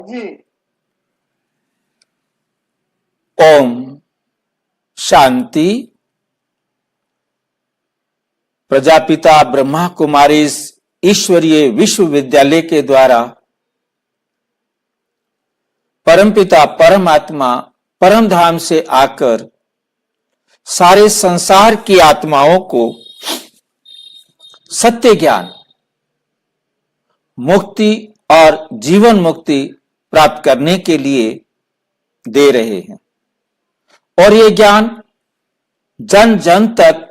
जी। ओम शांति। प्रजापिता ब्रह्मा कुमारी ईश्वरीय विश्वविद्यालय के द्वारा परमपिता परमात्मा परम धाम से आकर सारे संसार की आत्माओं को सत्य ज्ञान, मुक्ति और जीवन मुक्ति प्राप्त करने के लिए दे रहे हैं। और ये ज्ञान जन जन तक,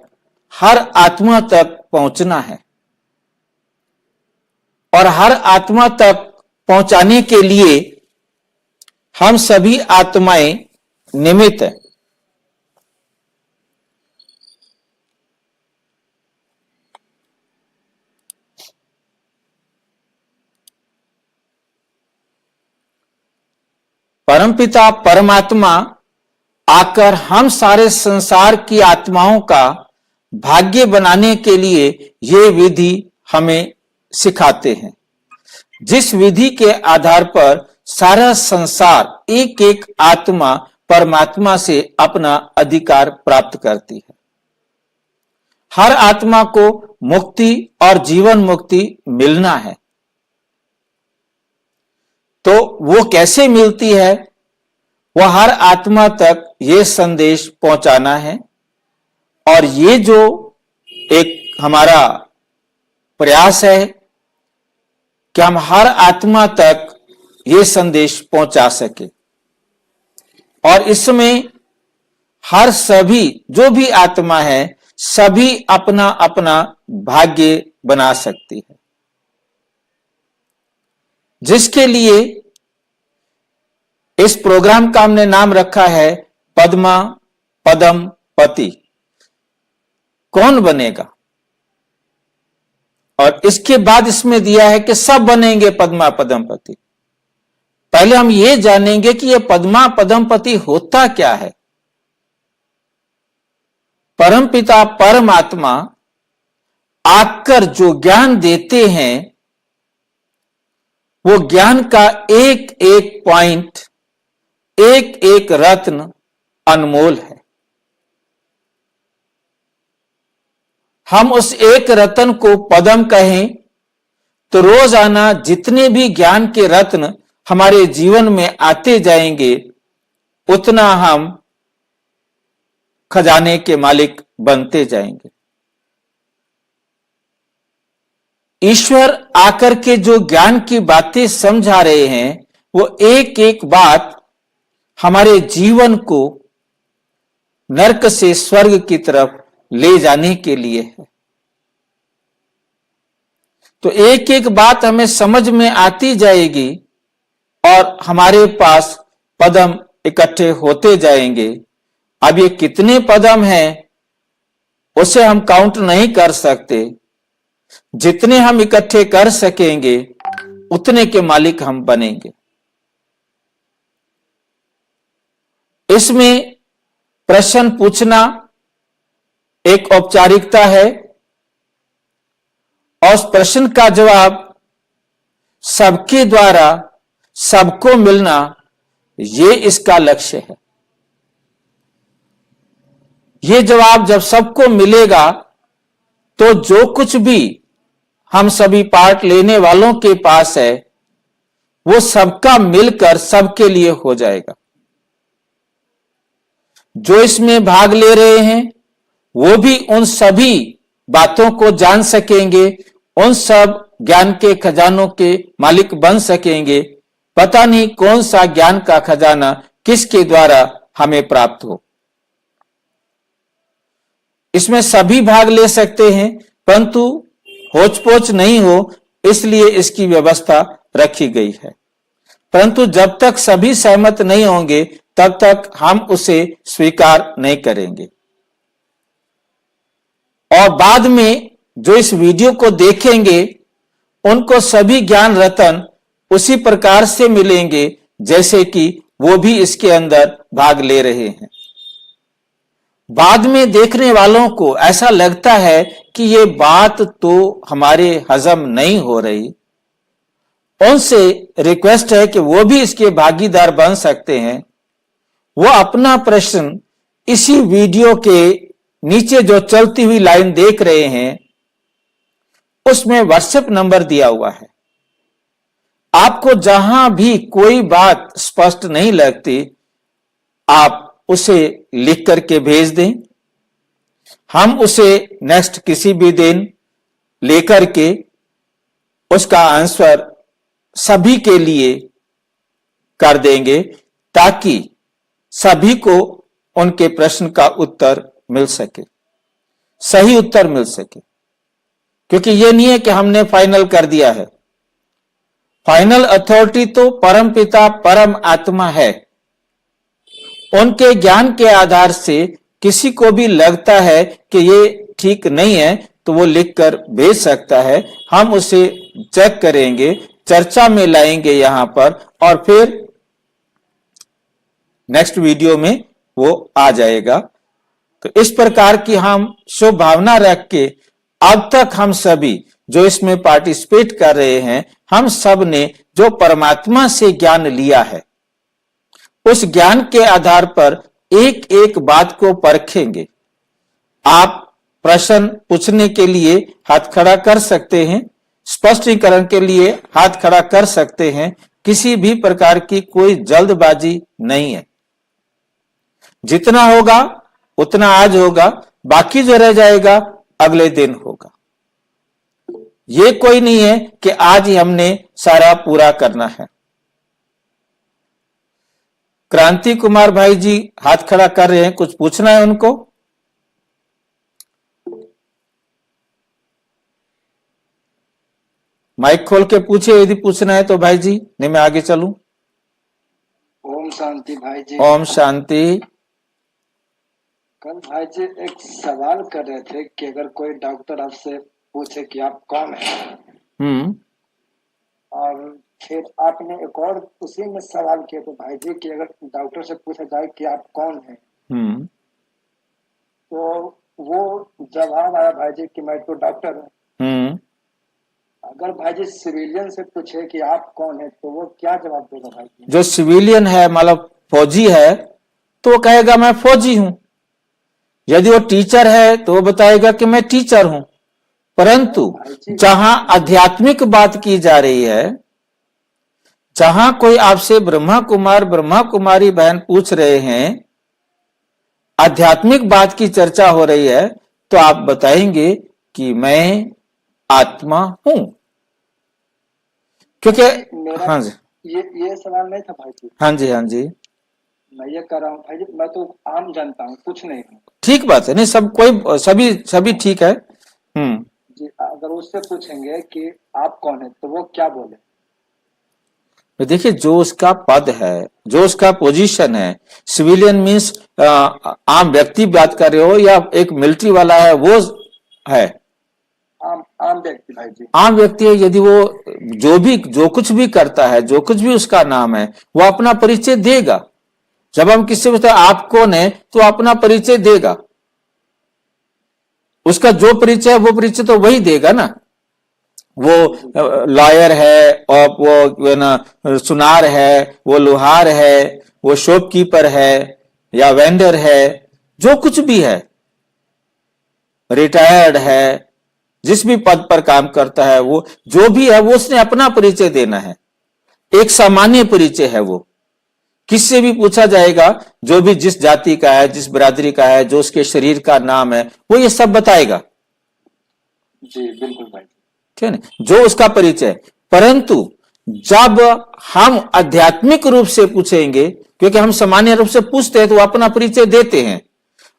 हर आत्मा तक पहुंचना है। और हर आत्मा तक पहुंचाने के लिए हम सभी आत्माएं निमित्त हैं। परमपिता परमात्मा आकर हम सारे संसार की आत्माओं का भाग्य बनाने के लिए ये विधि हमें सिखाते हैं, जिस विधि के आधार पर सारा संसार एक एक आत्मा परमात्मा से अपना अधिकार प्राप्त करती है। हर आत्मा को मुक्ति और जीवन मुक्ति मिलना है। तो वो कैसे मिलती है? वह हर आत्मा तक ये संदेश पहुंचाना है। और ये जो एक हमारा प्रयास है कि हम हर आत्मा तक ये संदेश पहुंचा सके। और इसमें हर सभी जो भी आत्मा है, सभी अपना अपना भाग्य बना सकती है, जिसके लिए इस प्रोग्राम का हमने नाम रखा है पद्मा पदम पति। कौन बनेगा? और इसके बाद इसमें दिया है कि सब बनेंगे पद्मा पदम पति। पहले हम ये जानेंगे कि यह पद्मा पदम पति होता क्या है। परमपिता परमात्मा आकर जो ज्ञान देते हैं, वो ज्ञान का एक एक पॉइंट, एक एक रत्न अनमोल है। हम उस एक रत्न को पदम कहें तो रोजाना जितने भी ज्ञान के रत्न हमारे जीवन में आते जाएंगे, उतना हम खजाने के मालिक बनते जाएंगे। ईश्वर आकर के जो ज्ञान की बातें समझा रहे हैं, वो एक एक बात हमारे जीवन को नरक से स्वर्ग की तरफ ले जाने के लिए है। तो एक एक बात हमें समझ में आती जाएगी और हमारे पास पदम इकट्ठे होते जाएंगे। अब ये कितने पदम हैं उसे हम काउंट नहीं कर सकते। जितने हम इकट्ठे कर सकेंगे उतने के मालिक हम बनेंगे। इसमें प्रश्न पूछना एक औपचारिकता है और उस प्रश्न का जवाब सबके द्वारा सबको मिलना, ये इसका लक्ष्य है। ये जवाब जब सबको मिलेगा तो जो कुछ भी हम सभी पार्ट लेने वालों के पास है, वो सबका मिलकर सबके लिए हो जाएगा। जो इसमें भाग ले रहे हैं वो भी उन सभी बातों को जान सकेंगे, उन सब ज्ञान के खजानों के मालिक बन सकेंगे। पता नहीं कौन सा ज्ञान का खजाना किसके द्वारा हमें प्राप्त हो। इसमें सभी भाग ले सकते हैं, परंतु होच-पोच नहीं हो, इसलिए इसकी व्यवस्था रखी गई है। परंतु जब तक सभी सहमत नहीं होंगे तब तक हम उसे स्वीकार नहीं करेंगे। और बाद में जो इस वीडियो को देखेंगे उनको सभी ज्ञान रतन उसी प्रकार से मिलेंगे जैसे कि वो भी इसके अंदर भाग ले रहे हैं। बाद में देखने वालों को ऐसा लगता है कि ये बात तो हमारे हजम नहीं हो रही, उनसे रिक्वेस्ट है कि वो भी इसके भागीदार बन सकते हैं। वो अपना प्रश्न इसी वीडियो के नीचे जो चलती हुई लाइन देख रहे हैं उसमें व्हाट्सएप नंबर दिया हुआ है। आपको जहां भी कोई बात स्पष्ट नहीं लगती आप उसे लिख करके भेज दें, हम उसे नेक्स्ट किसी भी दिन लेकर के उसका आंसर सभी के लिए कर देंगे ताकि सभी को उनके प्रश्न का उत्तर मिल सके, सही उत्तर मिल सके। क्योंकि यह नहीं है कि हमने फाइनल कर दिया है। फाइनल अथॉरिटी तो परम पिता परम आत्मा है। उनके ज्ञान के आधार से किसी को भी लगता है कि ये ठीक नहीं है तो वो लिखकर भेज सकता है, हम उसे चेक करेंगे, चर्चा में लाएंगे यहां पर और फिर नेक्स्ट वीडियो में वो आ जाएगा। तो इस प्रकार की हम शुभ भावना रख के अब तक हम सभी जो इसमें पार्टिसिपेट कर रहे हैं, हम सब ने जो परमात्मा से ज्ञान लिया है उस ज्ञान के आधार पर एक एक बात को परखेंगे। आप प्रश्न पूछने के लिए हाथ खड़ा कर सकते हैं, स्पष्टीकरण के लिए हाथ खड़ा कर सकते हैं। किसी भी प्रकार की कोई जल्दबाजी नहीं है। जितना होगा उतना आज होगा, बाकी जो रह जाएगा अगले दिन होगा। ये कोई नहीं है कि आज ही हमने सारा पूरा करना है। क्रांति कुमार भाई जी हाथ खड़ा कर रहे हैं, कुछ पूछना है उनको? माइक खोल के पूछे यदि पूछना है तो भाई जी, नहीं मैं आगे चलूं। ओम शांति भाई जी। ओम शांति। कल भाई जी एक सवाल कर रहे थे कि अगर कोई डॉक्टर आपसे पूछे कि आप कौन हैं, और फिर आपने एक और उसी में सवाल किया तो भाई जी कि अगर डॉक्टर से पूछा जाए कि आप कौन हैं, तो वो जवाब आया भाई जी कि मैं तो डॉक्टर हूँ। अगर भाई जी सिविलियन से पूछे कि आप कौन है तो वो क्या जवाब देगा भाई जी? जो सिविलियन है मतलब फौजी है तो वो कहेगा मैं फौजी हूं। यदि वो टीचर है तो वो बताएगा कि मैं टीचर हूं। परंतु जहां आध्यात्मिक बात की जा रही है, जहां कोई आपसे ब्रह्मा कुमार ब्रह्मा कुमारी बहन पूछ रहे हैं, आध्यात्मिक बात की चर्चा हो रही है, तो आप बताएंगे कि मैं आत्मा हूं। क्योंकि हाँ जी, ये सवाल नहीं था भाई जी। हाँ जी, हाँ जी, मैं ये कर रहा हूँ भाई जी, मैं तो आम जनता हूँ, कुछ नहीं हूँ। ठीक बात है, नहीं सब कोई सभी ठीक है। जी, अगर उससे पूछेंगे कि आप कौन है तो वो क्या बोले? देखिए, जो उसका पद है, जो उसका पोजीशन है, सिविलियन मीन्स आम व्यक्ति बात कर रहे हो या एक मिलिट्री वाला है, वो है आम व्यक्ति भाई जी। आम व्यक्ति है। यदि वो जो कुछ भी करता है, जो कुछ भी उसका नाम है, वो अपना परिचय देगा। जब हम किसी से पूछते हैं आप कौन है तो अपना परिचय देगा। उसका जो परिचय है वो परिचय तो वही देगा ना। वो लॉयर है और वो ना सुनार है, वो लोहार है, वो शॉपकीपर है या वेंडर है, जो कुछ भी है, रिटायर्ड है, जिस भी पद पर काम करता है, वो जो भी है वो उसने अपना परिचय देना है। एक सामान्य परिचय है वो। किससे भी पूछा जाएगा, जो भी जिस जाति का है, जिस बिरादरी का है, जो उसके शरीर का नाम है, वो ये सब बताएगा। जी बिल्कुल भाई, ठीक है ना, जो उसका परिचय। परंतु जब हम आध्यात्मिक रूप से पूछेंगे, क्योंकि हम सामान्य रूप से पूछते हैं तो वो अपना परिचय देते हैं,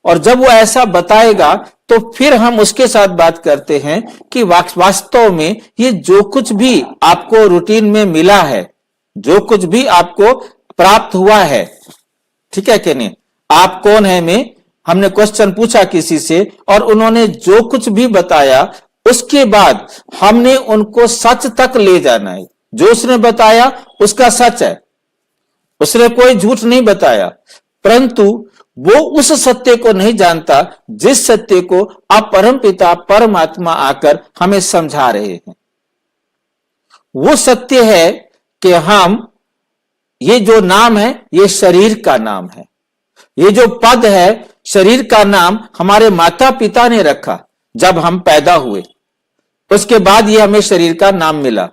और जब वो ऐसा बताएगा तो फिर हम उसके साथ बात करते हैं कि वास्तव में ये जो कुछ भी आपको रूटीन में मिला है, जो कुछ भी आपको प्राप्त हुआ है, ठीक है कि नहीं, आप कौन है में हमने क्वेश्चन पूछा किसी से और उन्होंने जो कुछ भी बताया, उसके बाद हमने उनको सच तक ले जाना है। जो उसने बताया उसका सच है, उसने कोई झूठ नहीं बताया, परंतु वो उस सत्य को नहीं जानता जिस सत्य को आप परम पिता परमात्मा आकर हमें समझा रहे हैं। वो सत्य है कि हम, ये जो नाम है ये शरीर का नाम है। ये जो पद है शरीर का नाम हमारे माता पिता ने रखा जब हम पैदा हुए, उसके बाद ये हमें शरीर का नाम मिला।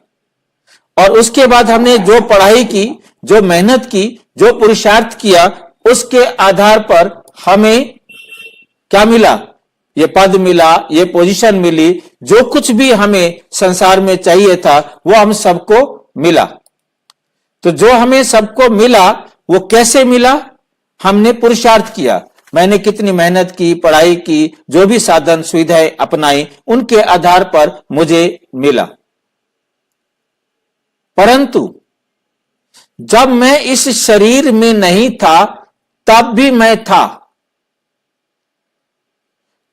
और उसके बाद हमने जो पढ़ाई की, जो मेहनत की, जो पुरुषार्थ किया, उसके आधार पर हमें क्या मिला? ये पद मिला, ये पोजीशन मिली, जो कुछ भी हमें संसार में चाहिए था वो हम सबको मिला। तो जो हमें सबको मिला वो कैसे मिला? हमने पुरुषार्थ किया। मैंने कितनी मेहनत की, पढ़ाई की, जो भी साधन सुविधाएं अपनाई, उनके आधार पर मुझे मिला। परंतु जब मैं इस शरीर में नहीं था तब भी मैं था।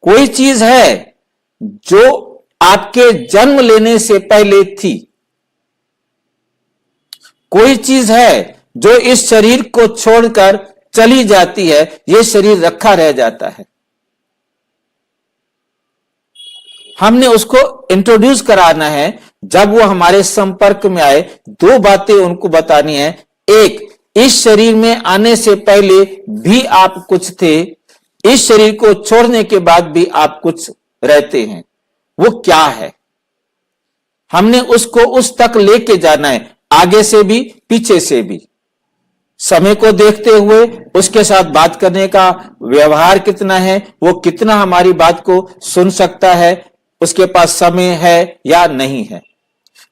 कोई चीज है जो आपके जन्म लेने से पहले थी, कोई चीज है जो इस शरीर को छोड़कर चली जाती है, यह शरीर रखा रह जाता है। हमने उसको इंट्रोड्यूस कराना है। जब वो हमारे संपर्क में आए, दो बातें उनको बतानी है। एक, इस शरीर में आने से पहले भी आप कुछ थे, इस शरीर को छोड़ने के बाद भी आप कुछ रहते हैं। वो क्या है? हमने उसको उस तक लेके जाना है, आगे से भी पीछे से भी। समय को देखते हुए उसके साथ बात करने का व्यवहार कितना है, वो कितना हमारी बात को सुन सकता है, उसके पास समय है या नहीं है।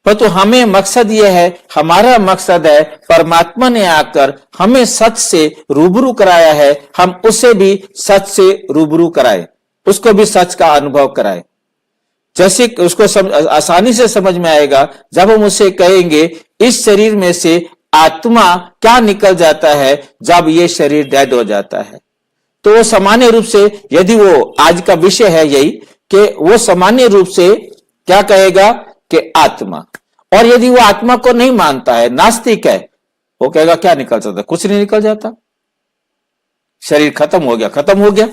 पर तो हमें मकसद यह है, हमारा मकसद है परमात्मा ने आकर हमें सच से रूबरू कराया है, हम उसे भी सच से रूबरू कराए, उसको भी सच का अनुभव कराए। जैसे उसको आसानी से समझ में आएगा जब हम उसे कहेंगे इस शरीर में से आत्मा क्या निकल जाता है जब ये शरीर डेड हो जाता है। तो वो सामान्य रूप से, यदि वो आज का विषय है यही कि वो सामान्य रूप से क्या कहेगा कि आत्मा। और यदि वो आत्मा को नहीं मानता है, नास्तिक है, वो कहेगा क्या निकल जाता? कुछ नहीं निकल जाता, शरीर खत्म हो गया, खत्म हो गया।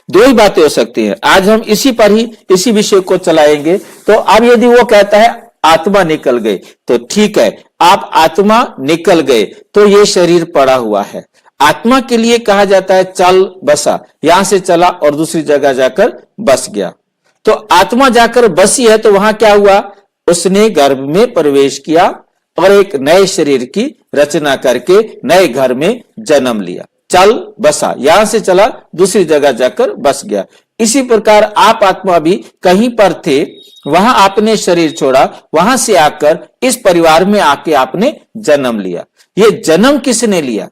दो ही बातें हो सकती हैं। आज हम इसी पर ही, इसी विषय को चलाएंगे। तो अब यदि वो कहता है आत्मा निकल गई, तो ठीक है, आप आत्मा निकल गए तो ये शरीर पड़ा हुआ है। आत्मा के लिए कहा जाता है चल बसा, यहां से चला और दूसरी जगह जाकर बस गया। तो आत्मा जाकर बसी है तो वहां क्या हुआ? उसने गर्भ में प्रवेश किया और एक नए शरीर की रचना करके नए घर में जन्म लिया। चल बसा, यहां से चला दूसरी जगह जाकर बस गया। इसी प्रकार आप आत्मा भी कहीं पर थे, वहां आपने शरीर छोड़ा, वहां से आकर इस परिवार में आके आपने जन्म लिया। ये जन्म किसने लिया?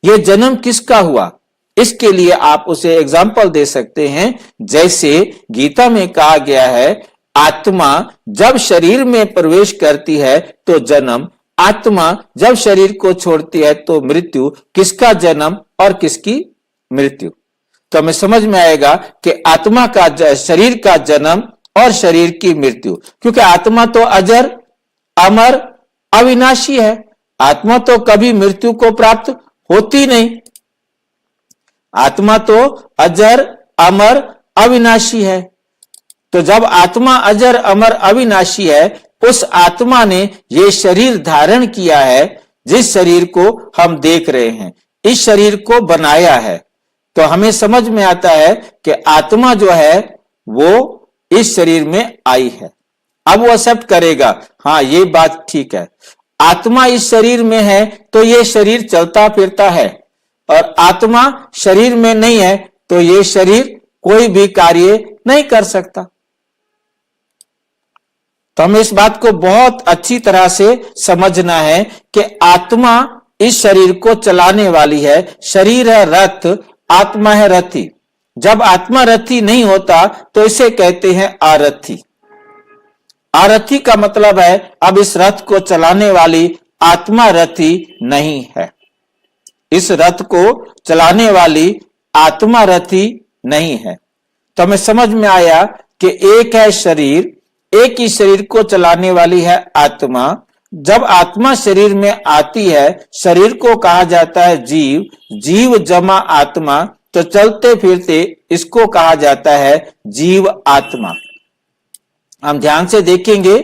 ये जन्म किसका हुआ? इसके लिए आप उसे एग्जाम्पल दे सकते हैं। जैसे गीता में कहा गया है, आत्मा जब शरीर में प्रवेश करती है तो जन्म, आत्मा जब शरीर को छोड़ती है तो मृत्यु। किसका जन्म और किसकी मृत्यु? तो हमें समझ में आएगा कि आत्मा का, शरीर का जन्म और शरीर की मृत्यु। क्योंकि आत्मा तो अजर, अमर, अविनाशी है। आत्मा तो कभी मृत्यु को प्राप्त होती नहीं। आत्मा तो अजर, अमर, अविनाशी है। तो जब आत्मा अजर, अमर, अविनाशी है, उस आत्मा ने ये शरीर धारण किया है, जिस शरीर को हम देख रहे हैं, इस शरीर को बनाया है। तो हमें समझ में आता है कि आत्मा जो है वो इस शरीर में आई है। अब वो एक्सेप्ट करेगा, हाँ ये बात ठीक है, आत्मा इस शरीर में है तो ये शरीर चलता फिरता है, और आत्मा शरीर में नहीं है तो ये शरीर कोई भी कार्य नहीं कर सकता। तो हमें इस बात को बहुत अच्छी तरह से समझना है कि आत्मा इस शरीर को चलाने वाली है। शरीर है रथ, आत्मा है रथी। जब आत्मा रथी नहीं होता तो इसे कहते हैं आरथी। आरथी का मतलब है अब इस रथ को चलाने वाली आत्मा रथी नहीं है। इस रथ को चलाने वाली आत्मा रथी नहीं है। तो हमें समझ में आया कि एक है शरीर, एक ही शरीर को चलाने वाली है आत्मा। जब आत्मा शरीर में आती है, शरीर को कहा जाता है जीव, जीव जमा आत्मा, तो चलते फिरते इसको कहा जाता है जीव आत्मा। हम ध्यान से देखेंगे,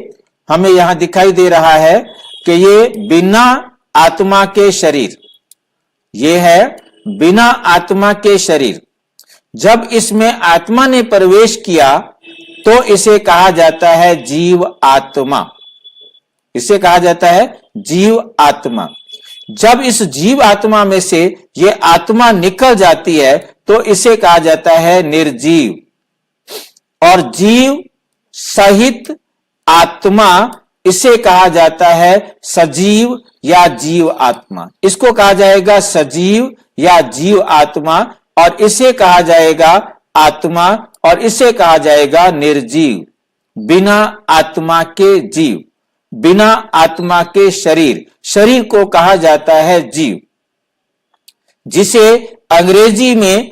हमें यहां दिखाई दे रहा है कि ये बिना आत्मा के शरीर, ये है बिना आत्मा के शरीर। जब इसमें आत्मा ने प्रवेश किया तो इसे कहा जाता है जीव आत्मा, इसे कहा जाता है जीव आत्मा। जब इस जीव आत्मा में से ये आत्मा निकल जाती है तो इसे कहा जाता है निर्जीव, और जीव सहित आत्मा इसे कहा जाता है सजीव या जीव आत्मा। इसको कहा जाएगा सजीव या जीव आत्मा, और इसे कहा जाएगा आत्मा, और इसे कहा जाएगा निर्जीव। बिना आत्मा के जीव, बिना आत्मा के शरीर, शरीर को कहा जाता है जीव, जिसे अंग्रेजी में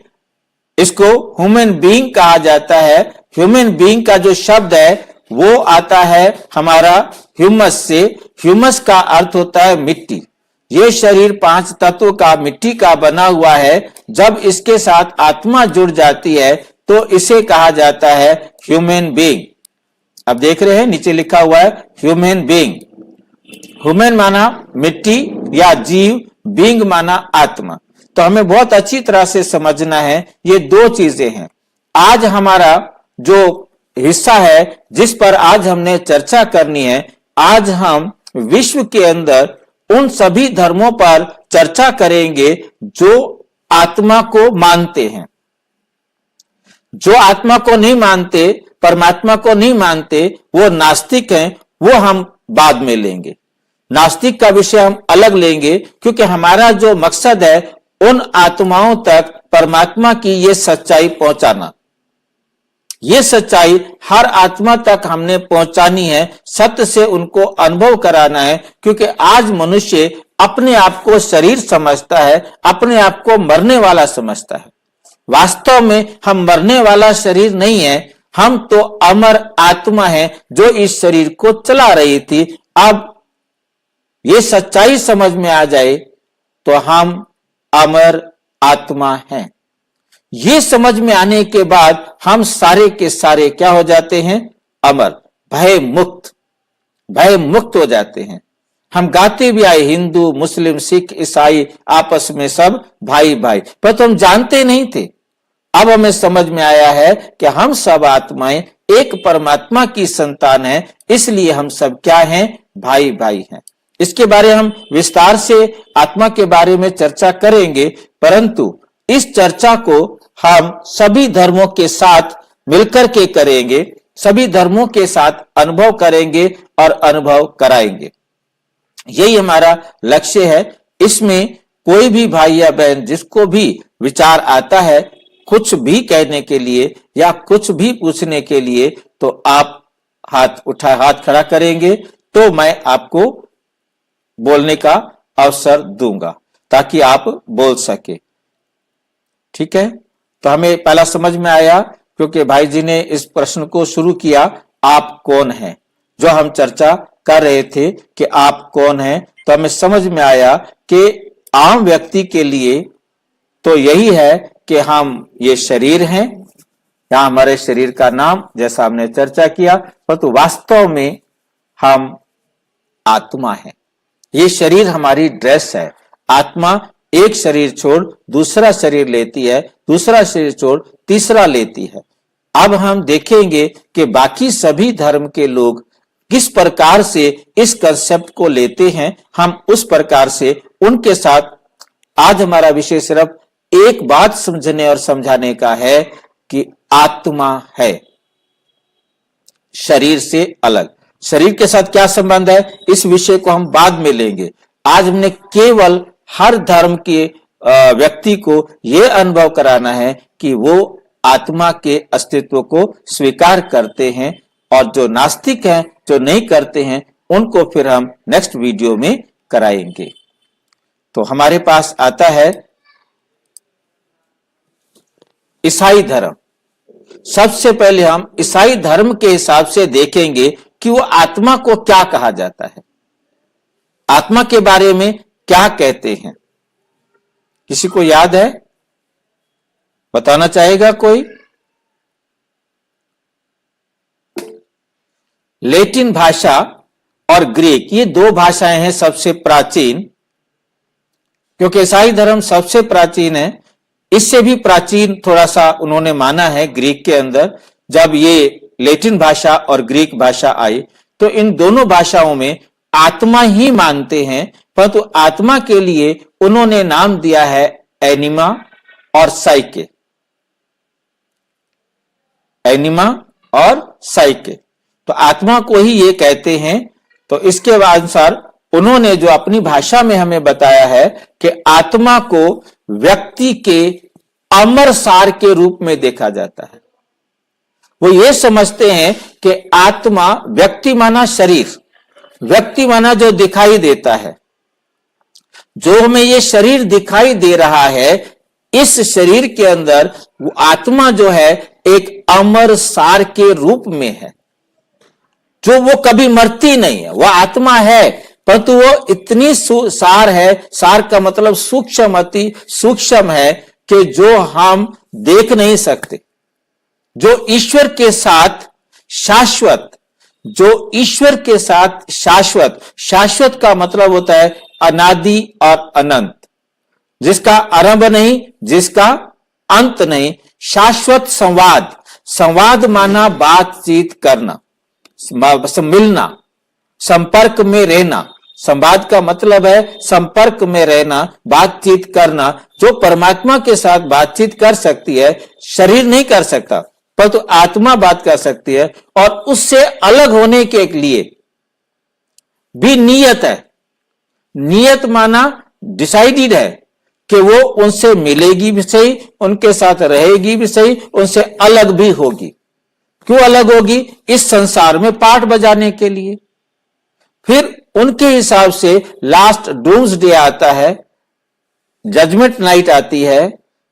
इसको ह्यूमन बीइंग कहा जाता है। ह्यूमन बीइंग का जो शब्द है वो आता है हमारा ह्यूमस से। ह्यूमस का अर्थ होता है मिट्टी। ये शरीर 5 तत्वों का, मिट्टी का बना हुआ है। जब इसके साथ आत्मा जुड़ जाती है तो इसे कहा जाता है ह्यूमन बीइंग। अब देख रहे हैं नीचे लिखा हुआ है ह्यूमन बीइंग। ह्यूमन माना मिट्टी या जीव, बीइंग माना आत्मा। तो हमें बहुत अच्छी तरह से समझना है ये 2 चीजें हैं। आज हमारा जो हिस्सा है जिस पर आज हमने चर्चा करनी है, आज हम विश्व के अंदर उन सभी धर्मों पर चर्चा करेंगे जो आत्मा को मानते हैं। जो आत्मा को नहीं मानते, परमात्मा को नहीं मानते, वो नास्तिक हैं। वो हम बाद में लेंगे, नास्तिक का विषय हम अलग लेंगे, क्योंकि हमारा जो मकसद है उन आत्माओं तक परमात्मा की ये सच्चाई पहुंचाना। ये सच्चाई हर आत्मा तक हमने पहुंचानी है, सत्य से उनको अनुभव कराना है। क्योंकि आज मनुष्य अपने आप को शरीर समझता है, अपने आप को मरने वाला समझता है। वास्तव में हम मरने वाला शरीर नहीं है, हम तो अमर आत्मा है जो इस शरीर को चला रही थी। अब ये सच्चाई समझ में आ जाए तो हम अमर आत्मा हैं। ये समझ में आने के बाद हम सारे के सारे क्या हो जाते हैं? अमर, भय मुक्त, भय मुक्त हो जाते हैं। हम गाते भी आए, हिंदू मुस्लिम सिख ईसाई आपस में सब भाई भाई, पर तो हम जानते नहीं थे। अब हमें समझ में आया है कि हम सब आत्माएं एक परमात्मा की संतान हैं, इसलिए हम सब क्या हैं? भाई भाई हैं। इसके बारे हम विस्तार से आत्मा के बारे में चर्चा करेंगे, परंतु इस चर्चा को हम सभी धर्मों के साथ मिलकर के करेंगे, सभी धर्मों के साथ अनुभव करेंगे और अनुभव कराएंगे। यही हमारा लक्ष्य है। इसमें कोई भी भाई या बहन जिसको भी विचार आता है कुछ भी कहने के लिए या कुछ भी पूछने के लिए, तो आप हाथ खड़ा करेंगे तो मैं आपको बोलने का अवसर दूंगा ताकि आप बोल सके। ठीक है, तो हमें पहला समझ में आया, क्योंकि भाई जी ने इस प्रश्न को शुरू किया, आप कौन हैं? जो हम चर्चा कर रहे थे कि आप कौन हैं, तो हमें समझ में आया कि आम व्यक्ति के लिए तो यही है कि हम ये शरीर हैं, या हमारे शरीर का नाम जैसा हमने चर्चा किया, परंतु वास्तव में हम आत्मा हैं। ये शरीर हमारी ड्रेस है। आत्मा एक शरीर छोड़ दूसरा शरीर लेती है, दूसरा शरीर छोड़ तीसरा लेती है। अब हम देखेंगे कि बाकी सभी धर्म के लोग किस प्रकार से इस कंसेप्ट को लेते हैं। हम उस प्रकार से उनके साथ, आज हमारा विषय सिर्फ एक बात समझने और समझाने का है कि आत्मा है शरीर से अलग। शरीर के साथ क्या संबंध है, इस विषय को हम बाद में लेंगे। आज हमने केवल हर धर्म के व्यक्ति को यह अनुभव कराना है कि वो आत्मा के अस्तित्व को स्वीकार करते हैं, और जो नास्तिक हैं, जो नहीं करते हैं, उनको फिर हम नेक्स्ट वीडियो में कराएंगे। तो हमारे पास आता है ईसाई धर्म। सबसे पहले हम ईसाई धर्म के हिसाब से देखेंगे कि वो आत्मा को क्या कहा जाता है, आत्मा के बारे में क्या कहते हैं। किसी को याद है? बताना चाहेगा कोई? लैटिन भाषा और ग्रीक, ये दो भाषाएं हैं सबसे प्राचीन, क्योंकि ईसाई धर्म सबसे प्राचीन है। इससे भी प्राचीन थोड़ा सा उन्होंने माना है ग्रीक के अंदर। जब ये लैटिन भाषा और ग्रीक भाषा आई तो इन दोनों भाषाओं में आत्मा ही मानते हैं, परंतु आत्मा के लिए उन्होंने नाम दिया है एनिमा और साइके। एनिमा और साइके, तो आत्मा को ही ये कहते हैं। तो इसके अनुसार उन्होंने जो अपनी भाषा में हमें बताया है कि आत्मा को व्यक्ति के अमर सार के रूप में देखा जाता है। वो ये समझते हैं कि आत्मा, व्यक्ति माना शरीर, व्यक्ति माना जो दिखाई देता है, जो हमें ये शरीर दिखाई दे रहा है, इस शरीर के अंदर वो आत्मा जो है एक अमर सार के रूप में है, जो वो कभी मरती नहीं है। वह आत्मा है, परंतु वो इतनी सार है, सार का मतलब सूक्ष्म, अति सूक्ष्म है कि जो हम देख नहीं सकते, जो ईश्वर के साथ शाश्वत, जो ईश्वर के साथ शाश्वत, शाश्वत का मतलब होता है अनादि और अनंत, जिसका आरंभ नहीं, जिसका अंत नहीं। शाश्वत संवाद, संवाद माना बातचीत करना, मिलना, संपर्क में रहना। संवाद का मतलब है संपर्क में रहना, बातचीत करना। जो परमात्मा के साथ बातचीत कर सकती है, शरीर नहीं कर सकता, परंतु आत्मा बात कर सकती है। और उससे अलग होने के लिए भी नियत है। नियत माना डिसाइडेड है कि वो उनसे मिलेगी भी सही, उनके साथ रहेगी भी सही, उनसे अलग भी होगी। क्यों अलग होगी? इस संसार में पार्ट बजाने के लिए। फिर उनके हिसाब से लास्ट डूम्स डे आता है, जजमेंट नाइट आती है,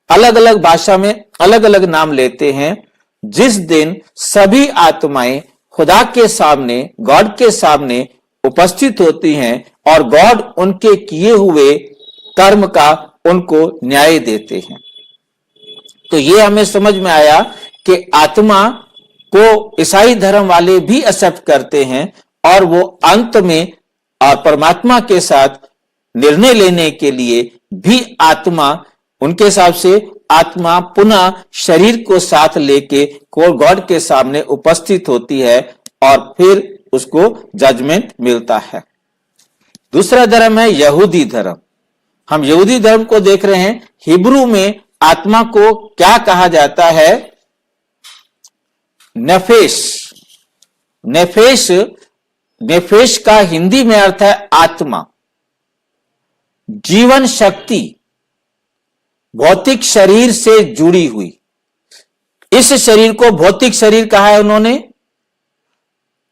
अलग अलग भाषा में अलग अलग नाम लेते हैं, जिस दिन सभी आत्माएं खुदा के सामने, गॉड के सामने उपस्थित होती हैं और गॉड उनके किए हुए कर्म का उनको न्याय देते हैं। तो ये हमें समझ में आया कि आत्मा को ईसाई धर्म वाले भी एक्सेप्ट करते हैं और वो अंत में और परमात्मा के साथ निर्णय लेने के लिए भी आत्मा, उनके हिसाब से आत्मा पुनः शरीर को साथ लेके गॉड के सामने उपस्थित होती है और फिर उसको जजमेंट मिलता है। दूसरा धर्म है यहूदी धर्म। हम यहूदी धर्म को देख रहे हैं। हिब्रू में आत्मा को क्या कहा जाता है? नेफेश। नेफेश, नेफेश का हिंदी में अर्थ है आत्मा, जीवन शक्ति, भौतिक शरीर से जुड़ी हुई। इस शरीर को भौतिक शरीर कहा है उन्होंने।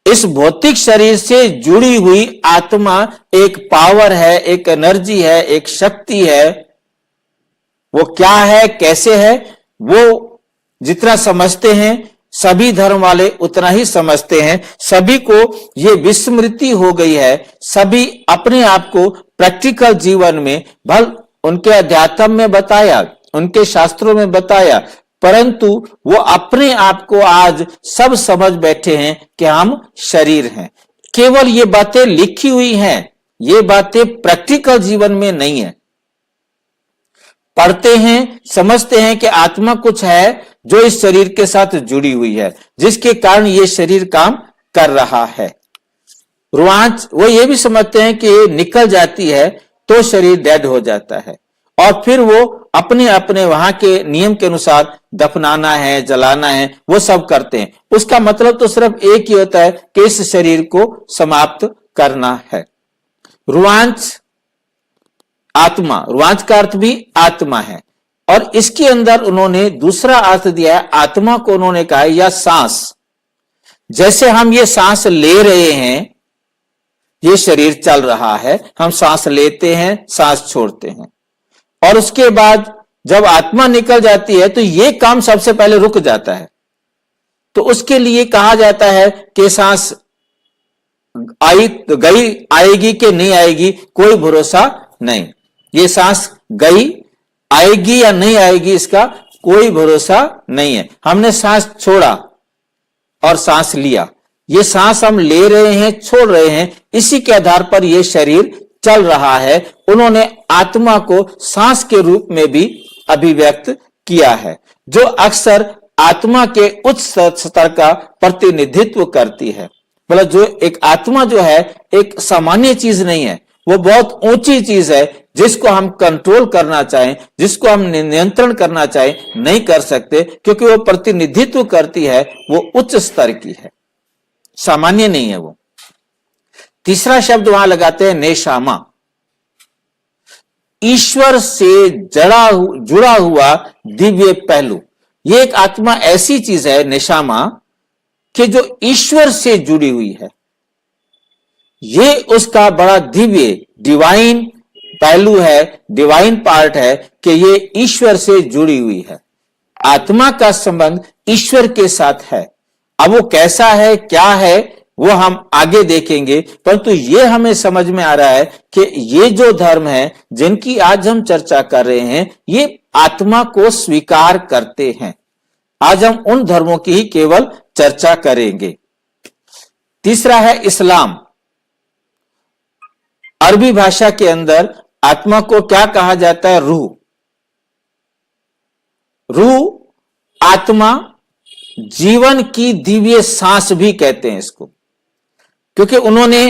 इस भौतिक शरीर से जुड़ी हुई आत्मा एक पावर है, एक एनर्जी है, एक शक्ति है। वो क्या है, कैसे है, वो जितना समझते हैं सभी धर्म वाले उतना ही समझते हैं। सभी को ये विस्मृति हो गई है। सभी अपने आप को प्रैक्टिकल जीवन में, भल उनके अध्यात्म में बताया, उनके शास्त्रों में बताया, परंतु वो अपने आप को आज सब समझ बैठे हैं कि हम शरीर हैं। केवल ये बातें लिखी हुई हैं, ये बातें प्रैक्टिकल जीवन में नहीं है। पढ़ते हैं, समझते हैं कि आत्मा कुछ है जो इस शरीर के साथ जुड़ी हुई है, जिसके कारण ये शरीर काम कर रहा है। रोमांच, वो ये भी समझते हैं कि ये निकल जाती है तो शरीर डेड हो जाता है और फिर वो अपने अपने वहां के नियम के अनुसार दफनाना है, जलाना है, वो सब करते हैं। उसका मतलब तो सिर्फ एक ही होता है कि इस शरीर को समाप्त करना है। रोमांच आत्मा, रोमांच का अर्थ भी आत्मा है और इसके अंदर उन्होंने दूसरा अर्थ दिया है। आत्मा को उन्होंने कहा या सांस। जैसे हम ये सांस ले रहे हैं, ये शरीर चल रहा है, हम सांस लेते हैं, सांस छोड़ते हैं और उसके बाद जब आत्मा निकल जाती है तो ये काम सबसे पहले रुक जाता है। तो उसके लिए कहा जाता है कि सांस आई तो गई, आएगी कि नहीं आएगी कोई भरोसा नहीं। ये सांस गई, आएगी या नहीं आएगी इसका कोई भरोसा नहीं है। हमने सांस छोड़ा और सांस लिया, ये सांस हम ले रहे हैं, छोड़ रहे हैं, इसी के आधार पर यह शरीर चल रहा है। उन्होंने आत्मा को सांस के रूप में भी अभिव्यक्त किया है, जो अक्सर आत्मा के उच्च स्तर का प्रतिनिधित्व करती है। मतलब जो एक आत्मा जो है एक सामान्य चीज नहीं है, वो बहुत ऊंची चीज है, जिसको हम कंट्रोल करना चाहें, जिसको हम नियंत्रण करना चाहें, नहीं कर सकते, क्योंकि वो प्रतिनिधित्व करती है, वो उच्च स्तर की है, सामान्य नहीं है वो। तीसरा शब्द वहां लगाते हैं नेशामा, ईश्वर से जुड़ा हुआ दिव्य पहलू। ये एक आत्मा ऐसी चीज है नेशामा कि जो ईश्वर से जुड़ी हुई है। ये उसका बड़ा दिव्य डिवाइन पहलू है, डिवाइन पार्ट है कि ये ईश्वर से जुड़ी हुई है। आत्मा का संबंध ईश्वर के साथ है। अब वो कैसा है, क्या है, वो हम आगे देखेंगे, परंतु ये हमें समझ में आ रहा है कि ये जो धर्म है जिनकी आज हम चर्चा कर रहे हैं, ये आत्मा को स्वीकार करते हैं। आज हम उन धर्मों की ही केवल चर्चा करेंगे। तीसरा है इस्लाम। अरबी भाषा के अंदर आत्मा को क्या कहा जाता है? रूह। रूह, आत्मा, जीवन की दिव्य सांस भी कहते हैं इसको, क्योंकि उन्होंने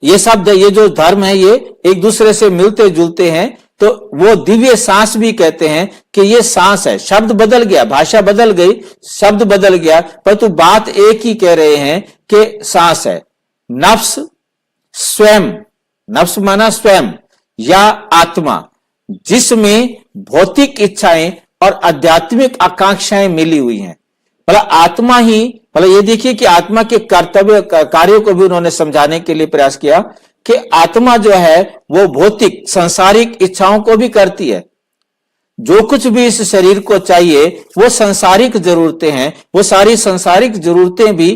ये शब्द, ये जो धर्म है, ये एक दूसरे से मिलते जुलते हैं, तो वो दिव्य सांस भी कहते हैं कि ये सांस है। शब्द बदल गया, भाषा बदल गई, शब्द बदल गया, परंतु बात एक ही कह रहे हैं कि सांस है। नफ्स, स्वयं, नफ्स माना स्वयं या आत्मा, जिसमें भौतिक इच्छाएं और आध्यात्मिक आकांक्षाएं मिली हुई हैं। मतलब आत्मा ही, मतलब ये देखिए कि आत्मा के कर्तव्य कार्यों को भी उन्होंने समझाने के लिए प्रयास किया कि आत्मा जो है वो भौतिक सांसारिक इच्छाओं को भी करती है। जो कुछ भी इस शरीर को चाहिए वो सांसारिक जरूरतें हैं, वो सारी सांसारिक जरूरतें भी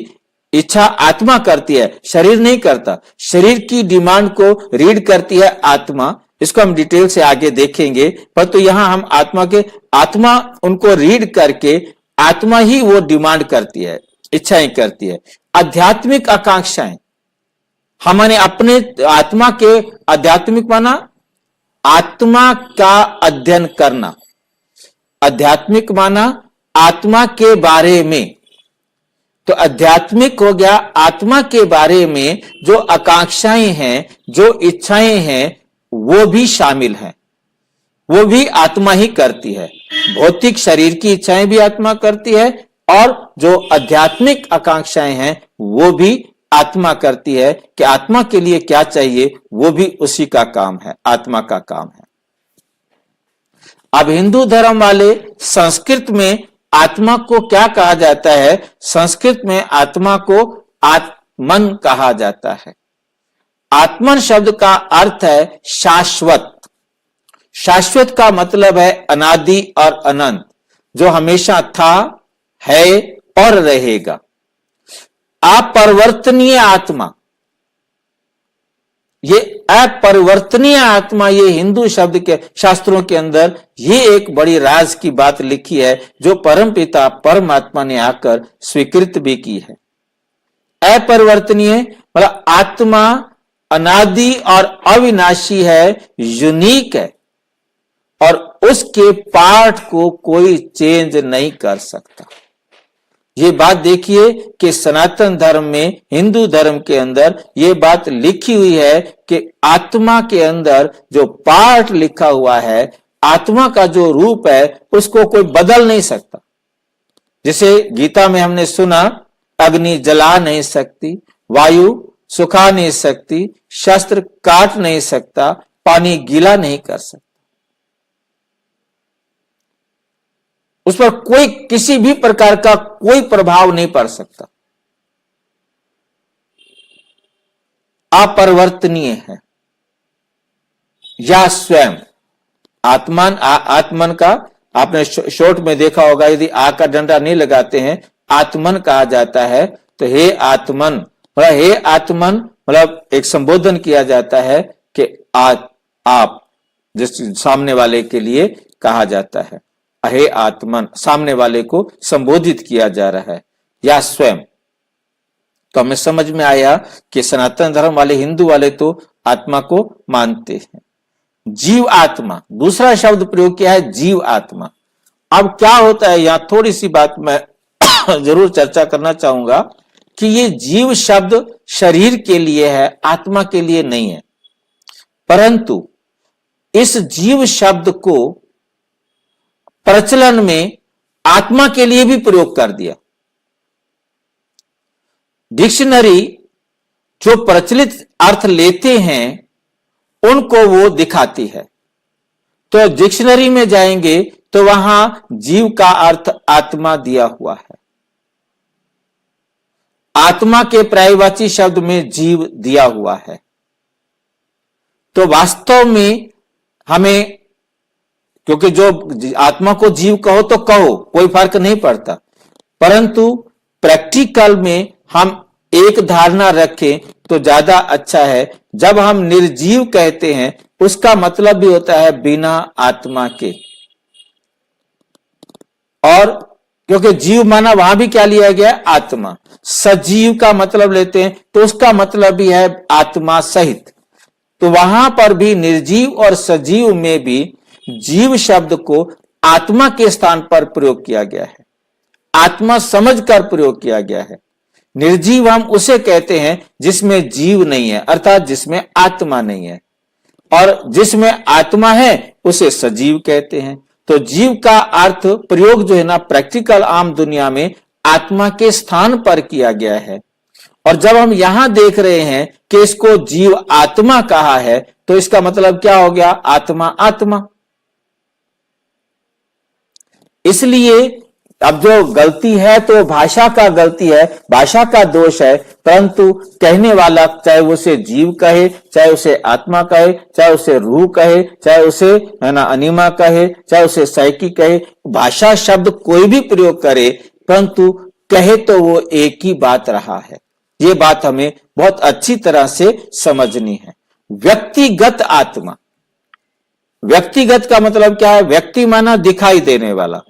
इच्छा आत्मा करती है, शरीर नहीं करता। शरीर की डिमांड को रीड करती है आत्मा, इसको हम डिटेल से आगे देखेंगे, परंतु यहां हम आत्मा उनको रीड करके आत्मा ही वो डिमांड करती है, इच्छाएं करती है। आध्यात्मिक आकांक्षाएं, हमने अपने आत्मा के, आध्यात्मिक माना आत्मा का अध्ययन करना, आध्यात्मिक माना आत्मा के बारे में, तो आध्यात्मिक हो गया आत्मा के बारे में जो आकांक्षाएं हैं, जो इच्छाएं हैं, वो भी शामिल हैं, वो भी आत्मा ही करती है। भौतिक शरीर की इच्छाएं भी आत्मा करती है, और जो आध्यात्मिक आकांक्षाएं हैं वो भी आत्मा करती है कि आत्मा के लिए क्या चाहिए, वो भी उसी का काम है, आत्मा का काम है। अब हिंदू धर्म वाले संस्कृत में आत्मा को क्या कहा जाता है? संस्कृत में आत्मा को आत्मन कहा जाता है। आत्मन शब्द का अर्थ है शाश्वत। शाश्वत का मतलब है अनादि और अनंत, जो हमेशा था, है और रहेगा। अपरिवर्तनीय आत्मा, ये अपरिवर्तनीय आत्मा, ये हिंदू शब्द के शास्त्रों के अंदर ये एक बड़ी राज की बात लिखी है, जो परमपिता परमात्मा ने आकर स्वीकृत भी की है। अपरिवर्तनीय मतलब आत्मा अनादि और अविनाशी है, यूनिक है, और उसके पार्ट को कोई चेंज नहीं कर सकता। ये बात देखिए कि सनातन धर्म में, हिंदू धर्म के अंदर ये बात लिखी हुई है कि आत्मा के अंदर जो पार्ट लिखा हुआ है, आत्मा का जो रूप है, उसको कोई बदल नहीं सकता। जैसे गीता में हमने सुना, अग्नि जला नहीं सकती, वायु सुखा नहीं सकती, शस्त्र काट नहीं सकता, पानी गीला नहीं कर सकता, उस पर कोई किसी भी प्रकार का कोई प्रभाव नहीं पड़ सकता, अपरिवर्तनीय है। या स्वयं आत्मन का आपने शॉर्ट में देखा होगा, यदि आ का डंडा नहीं लगाते हैं, आत्मन कहा जाता है, तो हे आत्मन, मतलब हे आत्मन मतलब एक संबोधन किया जाता है कि आप, जिस सामने वाले के लिए कहा जाता है, हे आत्मन, सामने वाले को संबोधित किया जा रहा है, या स्वयं। तो हमें समझ में आया कि सनातन धर्म वाले, हिंदू वाले तो आत्मा को मानते हैं। जीव आत्मा, दूसरा शब्द प्रयोग किया है जीव आत्मा। अब क्या होता है, यहां थोड़ी सी बात मैं जरूर चर्चा करना चाहूंगा कि ये जीव शब्द शरीर के लिए है, आत्मा के लिए नहीं है। परंतु इस जीव शब्द को प्रचलन में आत्मा के लिए भी प्रयोग कर दिया। डिक्शनरी जो प्रचलित अर्थ लेते हैं उनको वो दिखाती है। तो डिक्शनरी में जाएंगे तो वहां जीव का अर्थ आत्मा दिया हुआ है, आत्मा के पर्यायवाची शब्द में जीव दिया हुआ है। तो वास्तव में हमें, क्योंकि जो आत्मा को जीव कहो तो कहो, कोई फर्क नहीं पड़ता, परंतु प्रैक्टिकल में हम एक धारणा रखें तो ज्यादा अच्छा है। जब हम निर्जीव कहते हैं उसका मतलब भी होता है बिना आत्मा के, और क्योंकि जीव माना वहां भी क्या लिया गया, आत्मा। सजीव का मतलब लेते हैं तो उसका मतलब भी है आत्मा सहित। तो वहां पर भी निर्जीव और सजीव में भी जीव शब्द को आत्मा के स्थान पर प्रयोग किया गया है, आत्मा समझकर प्रयोग किया गया है। निर्जीव हम उसे कहते हैं जिसमें जीव नहीं है, अर्थात जिसमें आत्मा नहीं है, और जिसमें आत्मा है उसे सजीव कहते हैं। तो जीव का अर्थ प्रयोग जो है ना, प्रैक्टिकल आम दुनिया में आत्मा के स्थान पर किया गया है। और जब हम यहां देख रहे हैं कि इसको जीव आत्मा कहा है तो इसका मतलब क्या हो गया, आत्मा आत्मा। इसलिए अब जो गलती है तो भाषा का गलती है, भाषा का दोष है, परंतु कहने वाला चाहे उसे जीव कहे, चाहे उसे आत्मा कहे, चाहे उसे रूह कहे, चाहे उसे है ना अनिमा कहे, चाहे उसे साइकी कहे, भाषा शब्द कोई भी प्रयोग करे, परंतु कहे तो वो एक ही बात रहा है। ये बात हमें बहुत अच्छी तरह से समझनी है। व्यक्तिगत आत्मा, व्यक्तिगत का मतलब क्या है, व्यक्ति माना दिखाई देने वाला।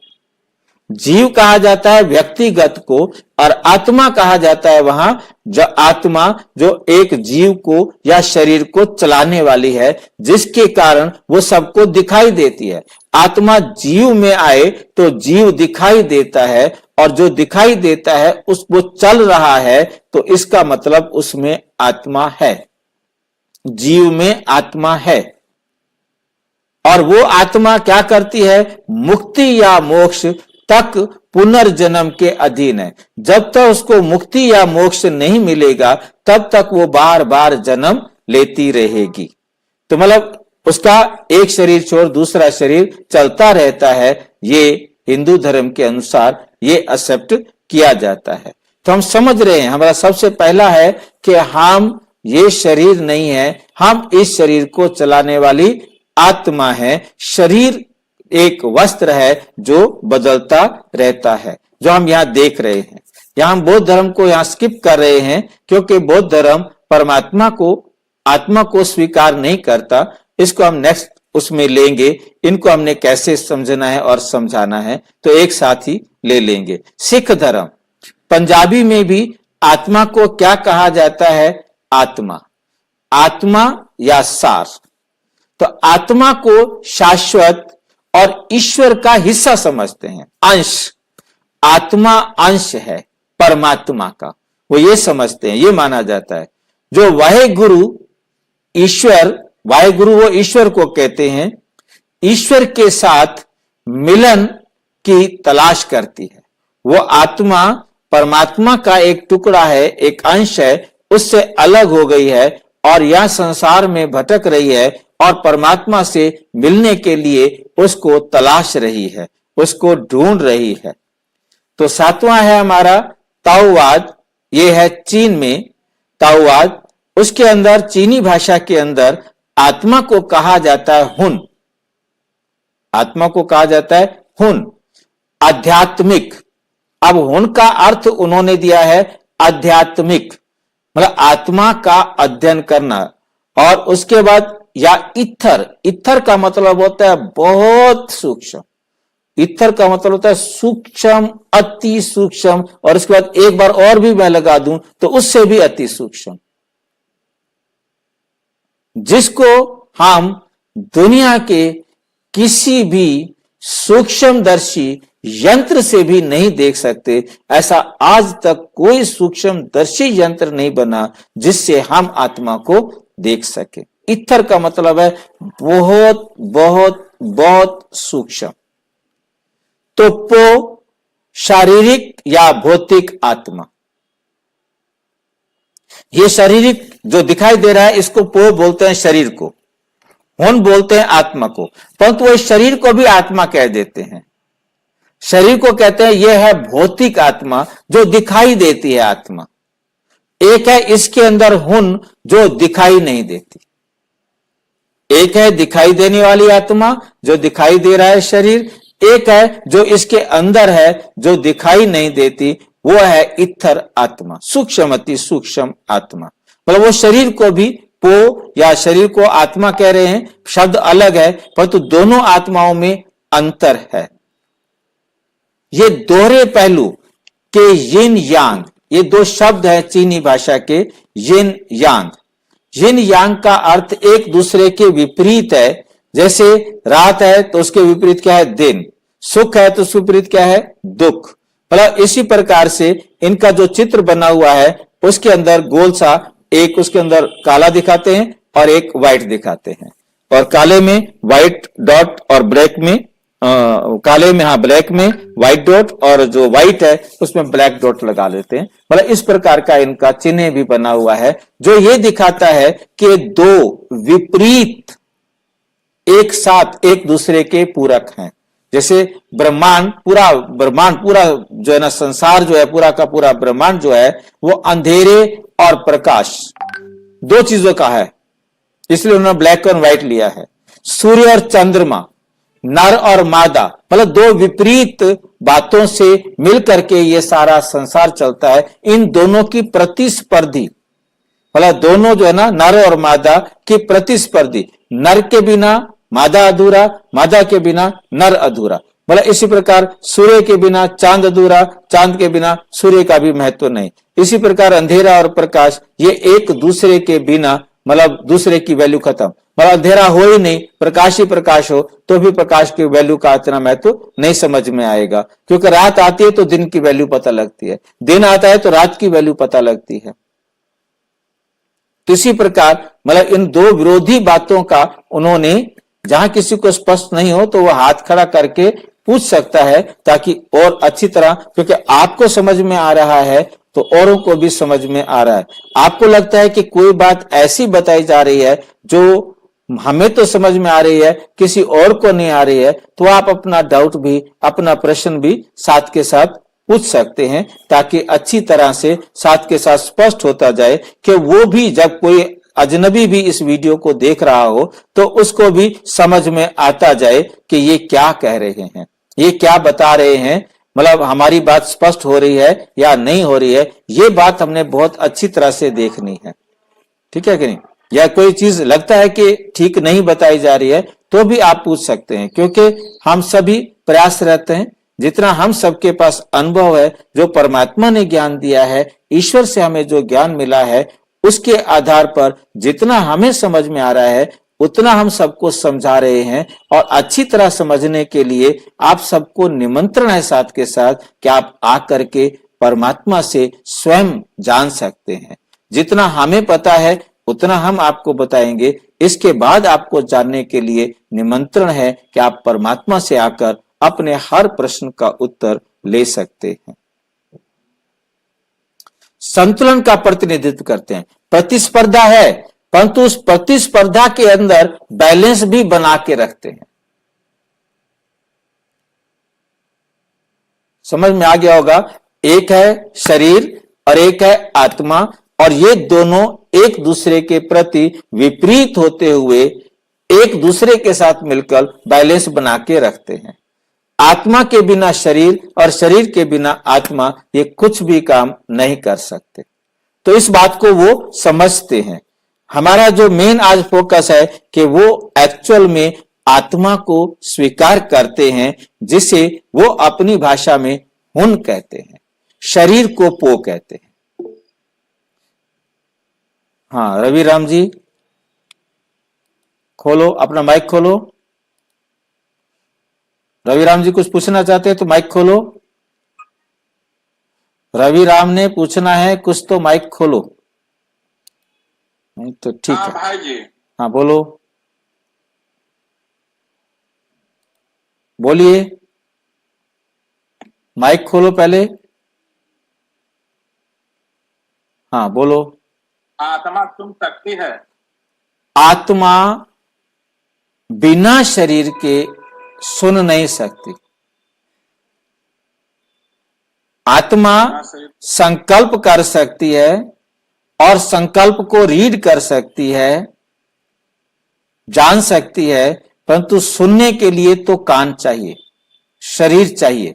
जीव कहा जाता है व्यक्तिगत को, और आत्मा कहा जाता है वहां जो आत्मा जो एक जीव को या शरीर को चलाने वाली है, जिसके कारण वो सबको दिखाई देती है। आत्मा जीव में आए तो जीव दिखाई देता है, और जो दिखाई देता है उस वो चल रहा है, तो इसका मतलब उसमें आत्मा है, जीव में आत्मा है। और वो आत्मा क्या करती है, मुक्ति या मोक्ष तक पुनर्जन्म के अधीन है। जब तक उसको मुक्ति या मोक्ष नहीं मिलेगा तब तक वो बार बार जन्म लेती रहेगी। तो मतलब उसका एक शरीर छोड़ दूसरा शरीर चलता रहता है। ये हिंदू धर्म के अनुसार ये एक्सेप्ट किया जाता है। तो हम समझ रहे हैं, हमारा सबसे पहला है कि हम ये शरीर नहीं है, हम इस शरीर को चलाने वाली आत्मा है। शरीर एक वस्त्र है जो बदलता रहता है, जो हम यहां देख रहे हैं। यहां हम बौद्ध धर्म को यहां स्किप कर रहे हैं, क्योंकि बौद्ध धर्म परमात्मा को, आत्मा को स्वीकार नहीं करता। इसको हम नेक्स्ट उसमें लेंगे, इनको हमने कैसे समझना है और समझाना है तो एक साथ ही ले लेंगे। सिख धर्म, पंजाबी में भी आत्मा को क्या कहा जाता है, आत्मा, आत्मा या सार। तो आत्मा को शाश्वत और ईश्वर का हिस्सा समझते हैं, अंश। आत्मा अंश है परमात्मा का, वो ये समझते हैं, ये माना जाता है। जो वाहे गुरु ईश्वर, वाहे गुरु वो ईश्वर को कहते हैं, ईश्वर के साथ मिलन की तलाश करती है। वो आत्मा परमात्मा का एक टुकड़ा है, एक अंश है, उससे अलग हो गई है और यह संसार में भटक रही है और परमात्मा से मिलने के लिए उसको तलाश रही है, उसको ढूंढ रही है। तो सातवां है हमारा ताओवाद, ये है चीन में ताओवाद। उसके अंदर चीनी भाषा के अंदर आत्मा को कहा जाता है हुन, आत्मा को कहा जाता है हुन, आध्यात्मिक। अब हुन का अर्थ उन्होंने दिया है आध्यात्मिक, मतलब आत्मा का अध्ययन करना। और उसके बाद या इत्थर, इत्थर का मतलब होता है बहुत सूक्ष्म, इत्थर का मतलब होता है सूक्ष्म, अति सूक्ष्म, और इसके बाद एक बार और भी मैं लगा दूं तो उससे भी अति सूक्ष्म, जिसको हम दुनिया के किसी भी सूक्ष्मदर्शी यंत्र से भी नहीं देख सकते। ऐसा आज तक कोई सूक्ष्मदर्शी यंत्र नहीं बना जिससे हम आत्मा को देख सके। इत्थर का मतलब है बहुत बहुत बहुत सूक्ष्म। तो पो शारीरिक या भौतिक आत्मा, ये शारीरिक जो दिखाई दे रहा है इसको पो बोलते हैं शरीर को, हुन बोलते हैं आत्मा को, परंतु वो शरीर को भी आत्मा कह देते हैं। शरीर को कहते हैं यह है भौतिक आत्मा जो दिखाई देती है आत्मा। एक है इसके अंदर हुन जो दिखाई नहीं देती, एक है दिखाई देने वाली आत्मा जो दिखाई दे रहा है शरीर, एक है जो इसके अंदर है जो दिखाई नहीं देती, वो है इत्थर आत्मा, सूक्ष्म अति सूक्ष्म आत्मा। मतलब वो शरीर को भी पो या शरीर को आत्मा कह रहे हैं, शब्द अलग है परंतु दोनों आत्माओं में अंतर है। ये दोहरे पहलू के यिन यांग, ये दो शब्द है चीनी भाषा के, यिन यांग। यिन यांग का अर्थ एक दूसरे के विपरीत है। जैसे रात है तो उसके विपरीत क्या है? दिन। सुख है तो उसके विपरीत क्या है? दुख। मतलब इसी प्रकार से इनका जो चित्र बना हुआ है उसके अंदर गोल सा एक उसके अंदर काला दिखाते हैं और एक व्हाइट दिखाते हैं, और काले में व्हाइट डॉट और ब्लैक में काले में ब्लैक में व्हाइट डॉट, और जो व्हाइट है उसमें ब्लैक डॉट लगा लेते हैं। मतलब इस प्रकार का इनका चिन्ह भी बना हुआ है जो ये दिखाता है कि दो विपरीत एक साथ एक दूसरे के पूरक हैं। जैसे ब्रह्मांड पूरा जो है ना, संसार जो है पूरा का पूरा ब्रह्मांड जो है वो अंधेरे और प्रकाश दो चीजों का है, इसलिए उन्होंने ब्लैक और व्हाइट लिया है। सूर्य और चंद्रमा, नर और मादा, मतलब दो विपरीत बातों से मिलकर के ये सारा संसार चलता है। इन दोनों की प्रतिस्पर्धी, मतलब दोनों जो है ना नर और मादा की प्रतिस्पर्धी, नर के बिना मादा अधूरा, मादा के बिना नर अधूरा। मतलब इसी प्रकार सूर्य के बिना चांद अधूरा, चांद के बिना सूर्य का भी महत्व नहीं। इसी प्रकार अंधेरा और प्रकाश ये एक दूसरे के बिना मतलब दूसरे की वैल्यू खत्म। मतलब अंधेरा हो ही नहीं, प्रकाश ही प्रकाश हो तो भी प्रकाश की वैल्यू का इतना महत्व नहीं समझ में आएगा, क्योंकि रात आती है तो दिन की वैल्यू पता लगती है, दिन आता है तो रात की वैल्यू पता लगती है। तो इसी प्रकार मतलब इन दो विरोधी बातों का उन्होंने, जहां किसी को स्पष्ट नहीं हो तो वह हाथ खड़ा करके पूछ सकता है ताकि और अच्छी तरह, क्योंकि आपको समझ में आ रहा है तो औरों को भी समझ में आ रहा है। आपको लगता है कि कोई बात ऐसी बताई जा रही है जो हमें तो समझ में आ रही है, किसी और को नहीं आ रही है, तो आप अपना डाउट भी, अपना प्रश्न भी साथ के साथ पूछ सकते हैं, ताकि अच्छी तरह से साथ के साथ स्पष्ट होता जाए कि वो भी, जब कोई अजनबी भी इस वीडियो को देख रहा हो तो उसको भी समझ में आता जाए कि ये क्या कह रहे हैं, ये क्या बता रहे हैं, मतलब हमारी बात स्पष्ट हो रही है या नहीं हो रही है। ये बात हमने बहुत अच्छी तरह से देखनी है, ठीक है कि नहीं? या कोई चीज लगता है कि ठीक नहीं बताई जा रही है तो भी आप पूछ सकते हैं, क्योंकि हम सभी प्रयास रहते हैं, जितना हम सबके पास अनुभव है, जो परमात्मा ने ज्ञान दिया है, ईश्वर से हमें जो ज्ञान मिला है, उसके आधार पर जितना हमें समझ में आ रहा है उतना हम सबको समझा रहे हैं। और अच्छी तरह समझने के लिए आप सबको निमंत्रण है साथ के साथ कि आप आकर के परमात्मा से स्वयं जान सकते हैं। जितना हमें पता है उतना हम आपको बताएंगे। इसके बाद आपको जानने के लिए निमंत्रण है कि आप परमात्मा से आकर अपने हर प्रश्न का उत्तर ले सकते हैं। संतुलन का प्रतिनिधित्व करते हैं। प्रतिस्पर्धा है परंतु उस प्रतिस्पर्धा के अंदर बैलेंस भी बना के रखते हैं। समझ में आ गया होगा? एक है शरीर और एक है आत्मा, और ये दोनों एक दूसरे के प्रति विपरीत होते हुए एक दूसरे के साथ मिलकर बैलेंस बना के रखते हैं। आत्मा के बिना शरीर और शरीर के बिना आत्मा ये कुछ भी काम नहीं कर सकते। तो इस बात को वो समझते हैं। हमारा जो मेन आज फोकस है कि वो एक्चुअल में आत्मा को स्वीकार करते हैं, जिसे वो अपनी भाषा में हुन कहते हैं, शरीर को पो कहते हैं। हाँ रवि राम जी, खोलो अपना माइक खोलो। रवि राम जी कुछ पूछना चाहते हैं तो माइक खोलो। रवि राम ने पूछना है कुछ तो माइक खोलो। नहीं तो ठीक है भाई जी। हाँ बोलो, बोलिए, माइक खोलो पहले। हाँ बोलो। आत्मा सुन सकती है? आत्मा बिना शरीर के सुन नहीं सकती। आत्मा संकल्प कर सकती है और संकल्प को रीड कर सकती है, जान सकती है, परंतु सुनने के लिए तो कान चाहिए, शरीर चाहिए।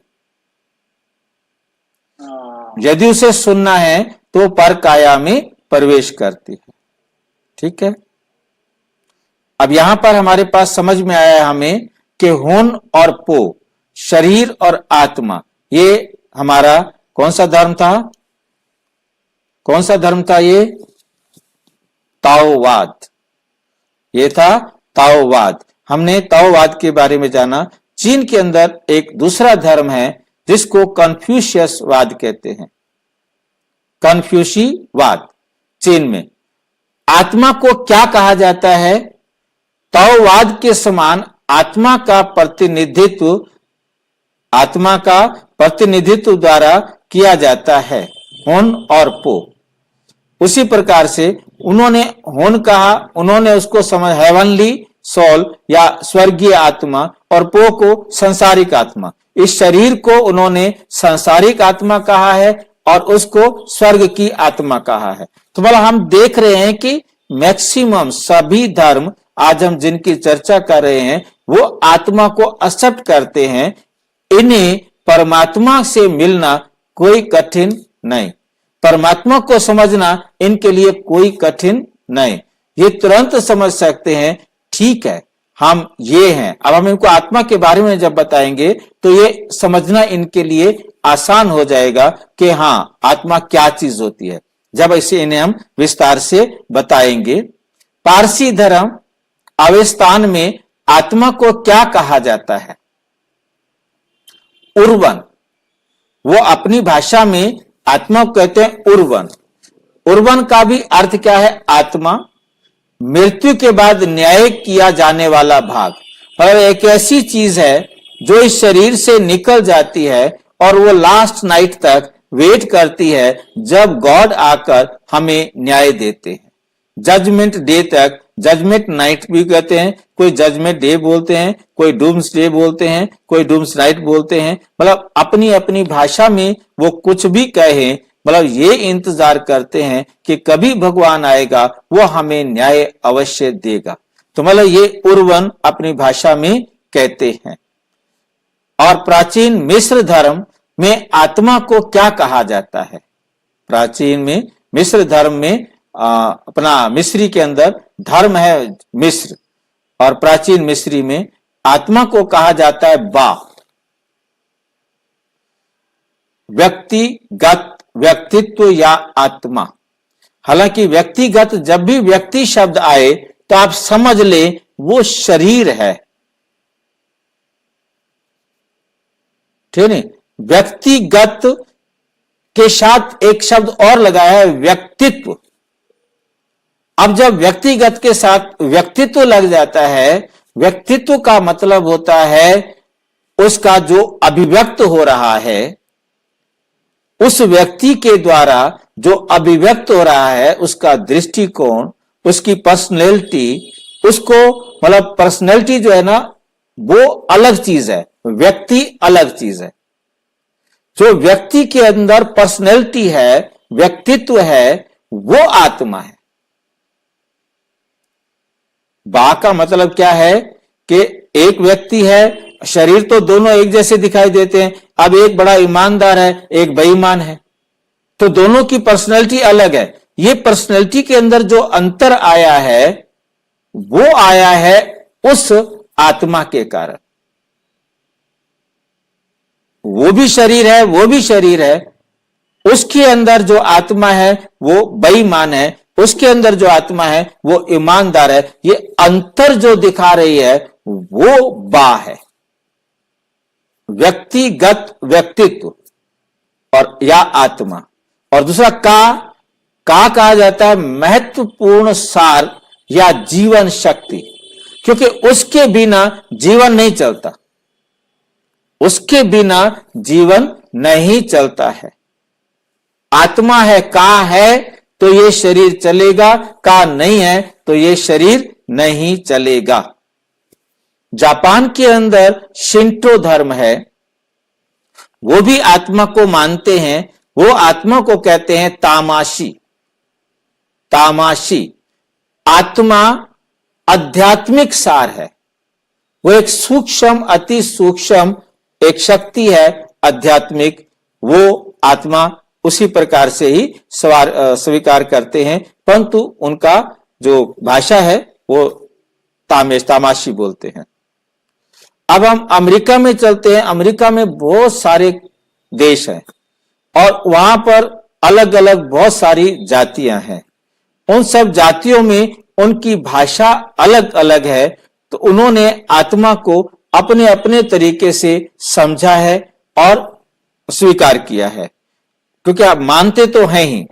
यदि उसे सुनना है तो पर काया में प्रवेश करती है। ठीक है, अब यहां पर हमारे पास समझ में आया है हमें कि हुन और पो, शरीर और आत्मा, ये हमारा कौन सा धर्म था? कौन सा धर्म था ये? ताओवाद। ये था ताओवाद। हमने ताओवाद के बारे में जाना। चीन के अंदर एक दूसरा धर्म है जिसको कन्फ्यूशियसवाद कहते हैं। कन्फ्यूशीवाद। चीन में आत्मा को क्या कहा जाता है? ताओवाद के समान आत्मा का प्रतिनिधित्व द्वारा किया जाता है, हुन और पो। उसी प्रकार से उन्होंने हुन कहा, उन्होंने उसको समझ हेवनली सोल या स्वर्गीय आत्मा, और पो को संसारिक आत्मा। इस शरीर को उन्होंने संसारिक आत्मा कहा है और उसको स्वर्ग की आत्मा कहा है। तो मतलब हम देख रहे हैं कि मैक्सिमम सभी धर्म आज हम जिनकी चर्चा कर रहे हैं वो आत्मा को एक्सेप्ट करते हैं। इन्हें परमात्मा से मिलना कोई कठिन नहीं, परमात्मा को समझना इनके लिए कोई कठिन नहीं। ये तुरंत समझ सकते हैं, ठीक है हम ये हैं। अब हम इनको आत्मा के बारे में जब बताएंगे तो ये समझना इनके लिए आसान हो जाएगा कि हाँ आत्मा क्या चीज होती है, जब इसे इन्हें हम विस्तार से बताएंगे। पारसी धर्म अवेस्तान में आत्मा को क्या कहा जाता है? उर्वन। वो अपनी भाषा में आत्मा को कहते हैं उर्वन। उर्वन का भी अर्थ क्या है? आत्मा, मृत्यु के बाद न्याय किया जाने वाला भाग। और एक ऐसी चीज है जो इस शरीर से निकल जाती है और वो लास्ट नाइट तक वेट करती है जब गॉड आकर हमें न्याय देते हैं। जजमेंट डे तक, जजमेंट नाइट भी कहते हैं, कोई जजमेंट डे बोलते हैं, कोई डूम्स डे बोलते हैं, कोई डूम्स नाइट बोलते हैं। मतलब अपनी अपनी भाषा में वो कुछ भी कहें, मतलब ये इंतजार करते हैं कि कभी भगवान आएगा, वो हमें न्याय अवश्य देगा। तो मतलब ये उर्वन अपनी भाषा में कहते हैं। और प्राचीन मिस्र धर्म में आत्मा को क्या कहा जाता है? प्राचीन में मिस्र धर्म में अपना मिस्री के अंदर धर्म है मिस्र, और प्राचीन मिस्री में आत्मा को कहा जाता है बा। व्यक्तिगत, व्यक्तित्व या आत्मा। हालांकि व्यक्तिगत, जब भी व्यक्ति शब्द आए तो आप समझ ले वो शरीर है, ठीक है। व्यक्तिगत के साथ एक शब्द और लगाया है, व्यक्तित्व। अब जब व्यक्तिगत के साथ व्यक्तित्व लग जाता है, व्यक्तित्व का मतलब होता है उसका जो अभिव्यक्त हो रहा है, उस व्यक्ति के द्वारा जो अभिव्यक्त हो रहा है, उसका दृष्टिकोण, उसकी पर्सनैलिटी, उसको मतलब पर्सनैलिटी जो है ना वो अलग चीज है, व्यक्ति अलग चीज है। जो व्यक्ति के अंदर पर्सनैलिटी है, व्यक्तित्व है, वो आत्मा है। बा का मतलब क्या है कि एक व्यक्ति है, शरीर तो दोनों एक जैसे दिखाई देते हैं। अब एक बड़ा ईमानदार है, एक बेईमान है, तो दोनों की पर्सनैलिटी अलग है। ये पर्सनैलिटी के अंदर जो अंतर आया है वो आया है उस आत्मा के कारण। वो भी शरीर है, वो भी शरीर है, उसके अंदर जो आत्मा है वो बेईमान है, उसके अंदर जो आत्मा है वो ईमानदार है। ये अंतर जो दिखा रही है वो बा है, व्यक्तिगत व्यक्तित्व और या आत्मा। और दूसरा का कहा जाता है महत्वपूर्ण सार या जीवन शक्ति, क्योंकि उसके बिना जीवन नहीं चलता, उसके बिना जीवन नहीं चलता है। आत्मा है, का है तो ये शरीर चलेगा, का नहीं है तो ये शरीर नहीं चलेगा। जापान के अंदर शिंटो धर्म है, वो भी आत्मा को मानते हैं। वो आत्मा को कहते हैं तामाशी। तामाशी आत्मा आध्यात्मिक सार है, वो एक सूक्ष्म, अति सूक्ष्म एक शक्ति है आध्यात्मिक। वो आत्मा उसी प्रकार से ही स्वीकार करते हैं, परंतु उनका जो भाषा है वो तामाशी बोलते हैं। अब हम अमेरिका में चलते हैं। अमेरिका में बहुत सारे देश हैं और वहां पर अलग अलग बहुत सारी जातियां हैं। उन सब जातियों में उनकी भाषा अलग अलग है, तो उन्होंने आत्मा को अपने अपने तरीके से समझा है और स्वीकार किया है, क्योंकि आप मानते तो हैं ही।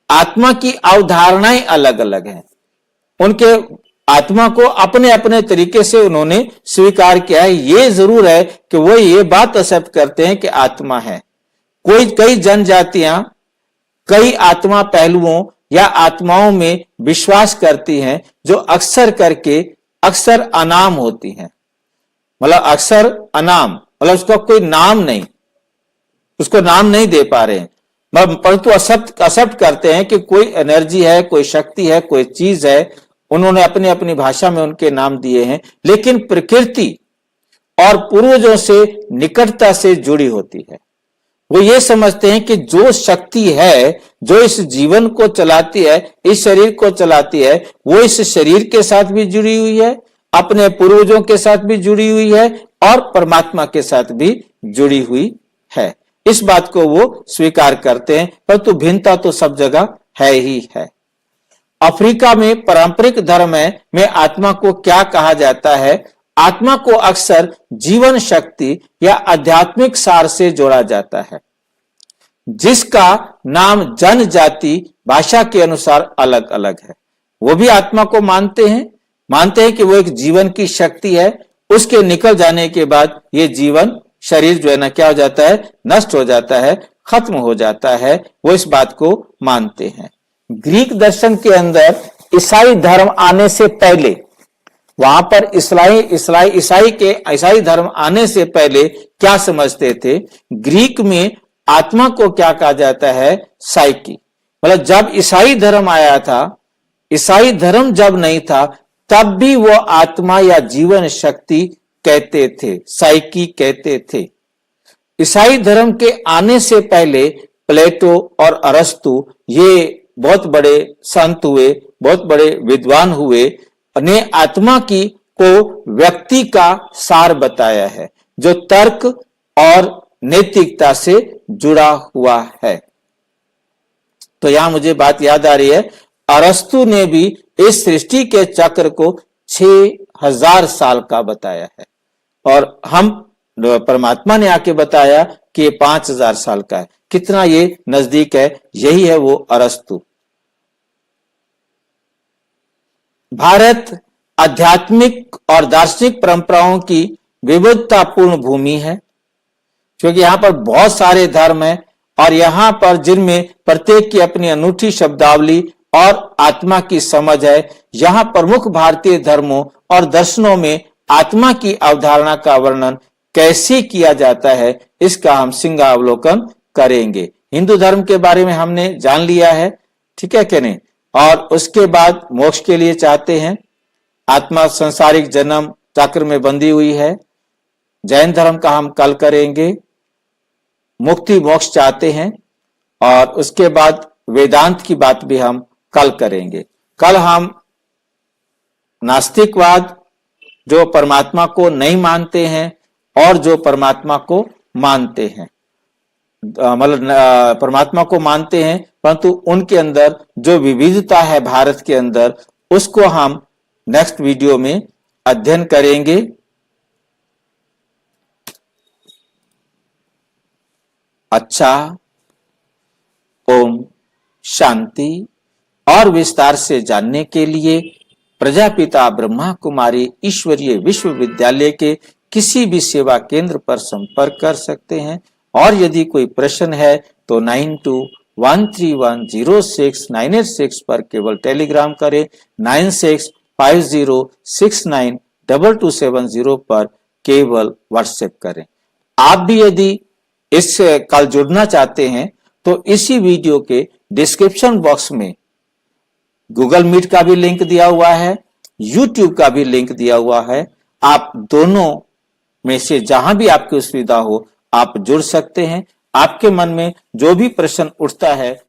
आत्मा की अवधारणाएं अलग अलग हैं, उनके आत्मा को अपने अपने तरीके से उन्होंने स्वीकार किया है। ये जरूर है कि वो ये बात एक्सेप्ट करते हैं कि आत्मा है। कई जनजातियां कई आत्मा पहलुओं या आत्माओं में विश्वास करती हैं, जो अक्सर अनाम होती हैं। मतलब अक्सर अनाम, मतलब उसका कोई नाम नहीं, उसको नाम नहीं दे पा रहे हैं, परंतु एक्सेप्ट करते हैं कि कोई एनर्जी है, कोई शक्ति है, कोई चीज है। उन्होंने अपनी अपनी भाषा में उनके नाम दिए हैं, लेकिन प्रकृति और पूर्वजों से निकटता से जुड़ी होती है। वो ये समझते हैं कि जो शक्ति है, जो इस जीवन को चलाती है, इस शरीर को चलाती है, वो इस शरीर के साथ भी जुड़ी हुई है, अपने पूर्वजों के साथ भी जुड़ी हुई है और परमात्मा के साथ भी जुड़ी हुई है। इस बात को वो स्वीकार करते हैं, परंतु भिन्नता तो सब जगह है ही है। अफ्रीका में पारंपरिक धर्म में आत्मा को क्या कहा जाता है? आत्मा को अक्सर जीवन शक्ति या आध्यात्मिक सार से जोड़ा जाता है, जिसका नाम जनजाति भाषा के अनुसार अलग अलग है। वो भी आत्मा को मानते हैं कि वो एक जीवन की शक्ति है। उसके निकल जाने के बाद ये जीवन शरीर जो है ना क्या हो जाता है? नष्ट हो जाता है, खत्म हो जाता है। वो इस बात को मानते हैं। ग्रीक दर्शन के अंदर ईसाई धर्म आने से पहले, वहां पर ईसाई धर्म आने से पहले क्या समझते थे? ग्रीक में आत्मा को क्या कहा जाता है? साइकी। मतलब जब ईसाई धर्म आया था, ईसाई धर्म जब नहीं था, तब भी वो आत्मा या जीवन शक्ति कहते थे, साइकी कहते थे। ईसाई धर्म के आने से पहले प्लेटो और अरस्तु, ये बहुत बड़े संत हुए, बहुत बड़े विद्वान हुए, ने आत्मा को व्यक्ति का सार बताया है, जो तर्क और नैतिकता से जुड़ा हुआ है। तो यहां मुझे बात याद आ रही है, अरस्तु ने भी इस सृष्टि के चक्र को 6000 साल का बताया है, और हम परमात्मा ने आके बताया कि ये 5000 साल का है। कितना ये नजदीक है। यही है वो अरस्तु। भारत आध्यात्मिक और दार्शनिक परंपराओं की विविधतापूर्ण भूमि है, क्योंकि यहां पर बहुत सारे धर्म हैं और यहां पर जिनमें प्रत्येक की अपनी अनूठी शब्दावली और आत्मा की समझ है। यहां प्रमुख भारतीय धर्मों और दर्शनों में आत्मा की अवधारणा का वर्णन कैसे किया जाता है, इसका हम सिंहावलोकन करेंगे। हिंदू धर्म के बारे में हमने जान लिया है, ठीक है कि नहीं? और उसके बाद मोक्ष के लिए चाहते हैं, आत्मा संसारिक जन्म चक्र में बंधी हुई है। जैन धर्म का हम कल करेंगे। मुक्ति मोक्ष चाहते हैं, और उसके बाद वेदांत की बात भी हम कल करेंगे। कल हम नास्तिकवाद, जो परमात्मा को नहीं मानते हैं और जो परमात्मा को मानते हैं, मतलब परमात्मा को मानते हैं परंतु उनके अंदर जो विविधता है भारत के अंदर, उसको हम नेक्स्ट वीडियो में अध्ययन करेंगे। अच्छा, ओम शांति। और विस्तार से जानने के लिए प्रजापिता ब्रह्मा कुमारी ईश्वरीय विश्वविद्यालय के किसी भी सेवा केंद्र पर संपर्क कर सकते हैं। और यदि कोई प्रश्न है तो 9213106986 पर केवल टेलीग्राम करें, 9650692270 पर केवल व्हाट्सएप करें। आप भी यदि इस कल जुड़ना चाहते हैं तो इसी वीडियो के डिस्क्रिप्शन बॉक्स में गूगल मीट का भी लिंक दिया हुआ है, यूट्यूब का भी लिंक दिया हुआ है। आप दोनों में से जहां भी आपकी सुविधा हो आप जुड़ सकते हैं। आपके मन में जो भी प्रश्न उठता है